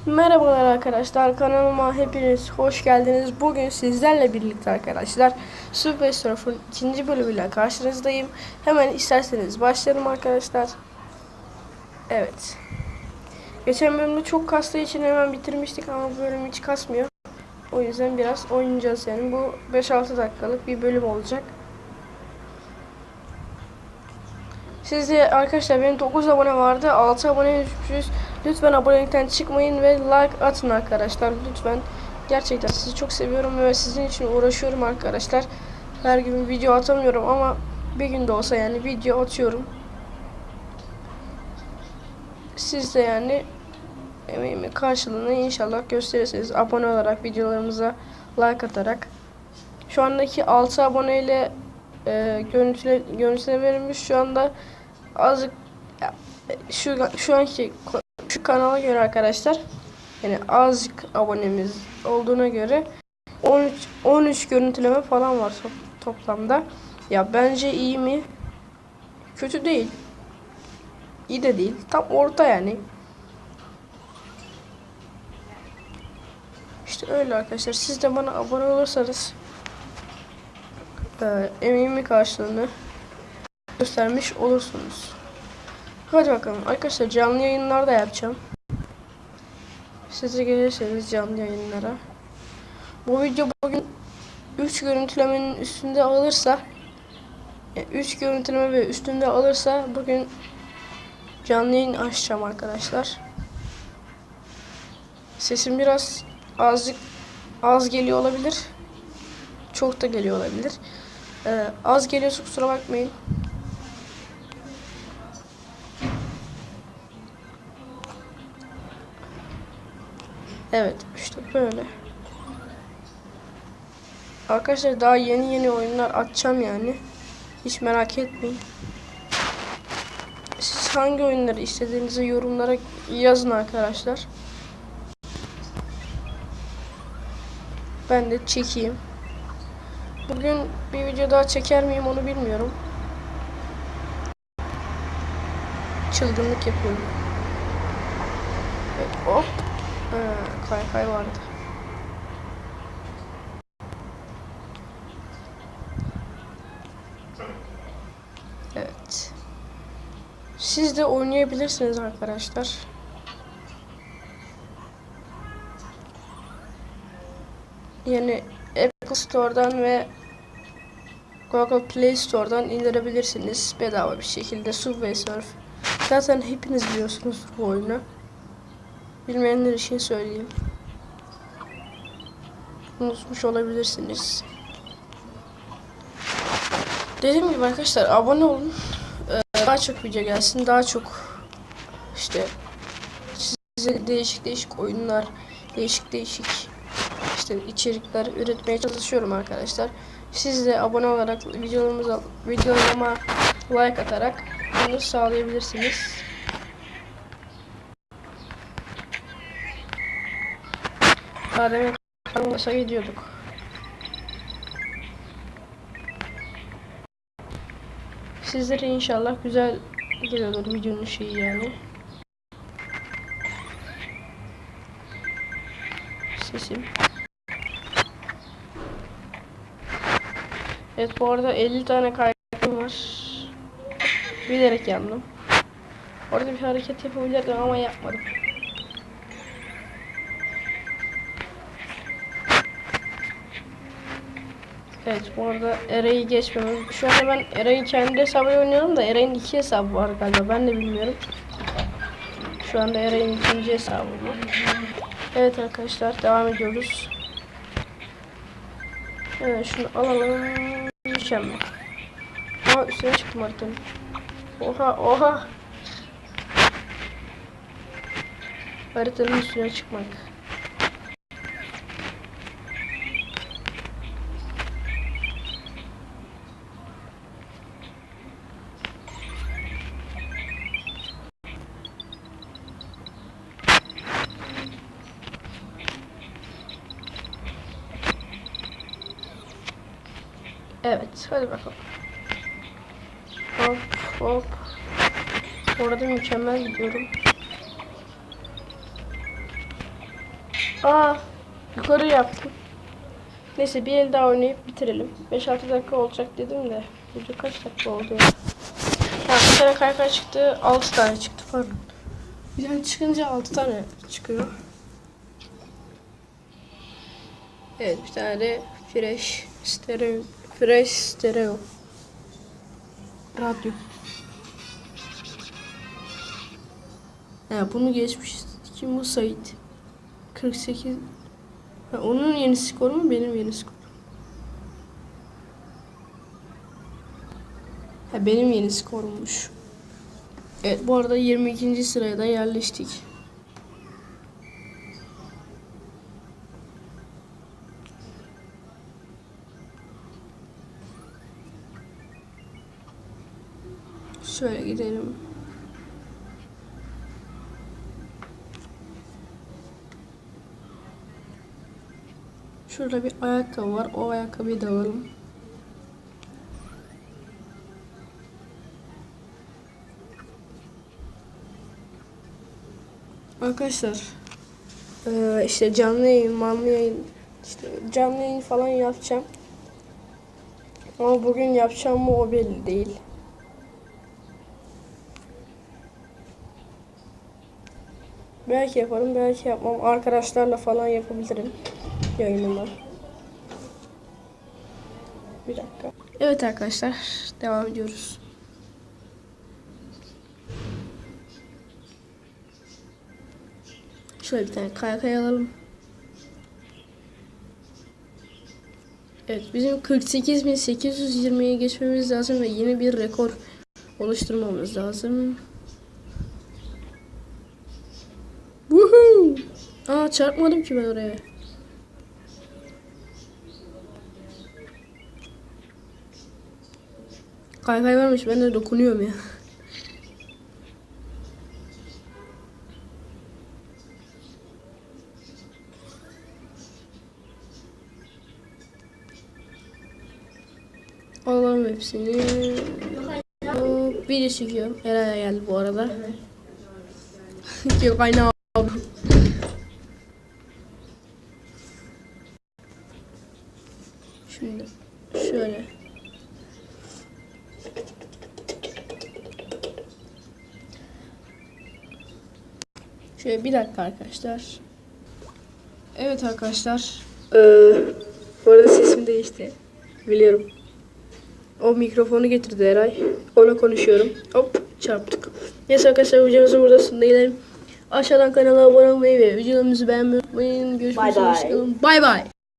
Merhabalar arkadaşlar, kanalıma hepiniz hoş geldiniz. Bugün sizlerle birlikte arkadaşlar Subway Surf'ın 2. bölümüyle karşınızdayım. Hemen isterseniz başlayalım arkadaşlar. Evet. Geçen bölümde çok kastığı için hemen bitirmiştik ama bu bölüm hiç kasmıyor. O yüzden biraz oynayacağız yani. Bu 5-6 dakikalık bir bölüm olacak. Sizde arkadaşlar benim 9 abone vardı. 6 abone düşmüşüz. Lütfen abonelikten çıkmayın ve like atın arkadaşlar. Lütfen. Gerçekten sizi çok seviyorum ve sizin için uğraşıyorum arkadaşlar. Her gün video atamıyorum ama bir gün de olsa yani video atıyorum. Siz de yani emeğimin karşılığını inşallah gösterirsiniz. Abone olarak, videolarımıza like atarak. Şu andaki 6 aboneyle görüntüle verilmiş. Şu anda azıcık şu anki şu kanala göre arkadaşlar, yani azıcık abonemiz olduğuna göre 13 görüntüleme falan var toplamda. Ya bence iyi mi? Kötü değil. İyi de değil. Tam orta yani. İşte öyle arkadaşlar. Siz de bana abone olursanız emeğimin karşılığını göstermiş olursunuz. Hadi bakalım arkadaşlar, canlı yayınlar da yapacağım. Siz de gelirseniz canlı yayınlara. Bu video bugün 3 görüntülemenin üstünde alırsa, yani 3 görüntüleme ve üstünde alırsa bugün canlı yayın açacağım arkadaşlar. Sesim biraz az geliyor olabilir. Çok da geliyor olabilir. Az geliyorsa kusura bakmayın. Evet, işte böyle. Arkadaşlar daha yeni oyunlar atacağım yani. Hiç merak etmeyin. Siz hangi oyunları istediğinizi yorumlara yazın arkadaşlar. Ben de çekeyim. Bugün bir video daha çeker miyim onu bilmiyorum. Çılgınlık yapıyorum. Evet, hop. Kaykay vardı. Evet. Siz de oynayabilirsiniz arkadaşlar. Yani Apple Store'dan ve Google Play Store'dan indirebilirsiniz bedava bir şekilde Subway Surf. Zaten hepiniz biliyorsunuz bu oyunu. Bilmeyenler için söyleyeyim. Unutmuş olabilirsiniz. Dediğim gibi arkadaşlar, abone olun. Daha çok video gelsin. Daha çok işte size değişik oyunlar, değişik işte içerikler üretmeye çalışıyorum arkadaşlar. Siz de abone olarak videolarıma like atarak bunu sağlayabilirsiniz. Adem'e kalmasa gidiyorduk. Sizlere inşallah güzel geliyordur videonun şeyi yani. Sesim. Evet, bu arada 50 tane kaykım var. Bilerek yandım. Orada bir hareket yapabilirdim ama yapmadım. Evet, bu arada Eray'ı geçmemem. Şu anda ben Eray'ı kendi hesabıyla oynuyorum da Eray'ın 2 hesabı var galiba. Ben de bilmiyorum. Şu anda Eray'ın 2. hesabı bu. Evet arkadaşlar, devam ediyoruz. Evet, şunu alalım. Mükemmel. Aa, üstüne çıktım haritanın. Oha. Haritanın üstüne çıkmak. Evet, hadi bakalım. Hop. Orada mükemmel gidiyorum. Aa, yukarı yaptım. Neyse bir el daha oynayıp bitirelim. 5-6 dakika olacak dedim de. Video kaç dakika oldu ya? Ha, bir tane kaykay çıktı. 6 tane çıktı pardon. Bir tane çıkınca 6 tane çıkıyor. Evet bir tane de Fresh stereo radyo. Bunu geçmiş. Kim bu? Sait. 48. Onun yeni skoru mu benim yeni skorum? Benim yeni skorummuş. Evet bu arada 22. sıraya da yerleştik. Şöyle gidelim. Şurada bir ayakkabı var. O ayakkabıyı da alalım. Arkadaşlar işte canlı yayın, işte canlı yayın falan yapacağım. Ama bugün yapacağım mı o belli değil. Belki yaparım, belki yapmam. Arkadaşlarla falan yapabilirim yayınımı. Bir dakika. Evet arkadaşlar, devam ediyoruz. Şöyle bir tane kaykay alalım. Evet, bizim 48.820'ye geçmemiz lazım ve yeni bir rekor oluşturmamız lazım. Woohoo! Aa, çarpmadım ki ben oraya. Kaykay varmış, ben de dokunuyorum ya. Alalım hepsini. Video çekiyorum. Herhalde geldi bu arada. Yok aynı aldım. Şimdi şöyle. Şöyle bir dakika arkadaşlar. Evet arkadaşlar. Bu arada sesim değişti. Biliyorum. O mikrofonu getirdi Eray. Ona konuşuyorum. Hop çarptık. Neyse arkadaşlar videomuzun burada sonuna gelelim. Aşağıdan kanala abone olmayı ve videolarımızı beğenmeyi unutmayın. Görüşmek üzere. Bye bye.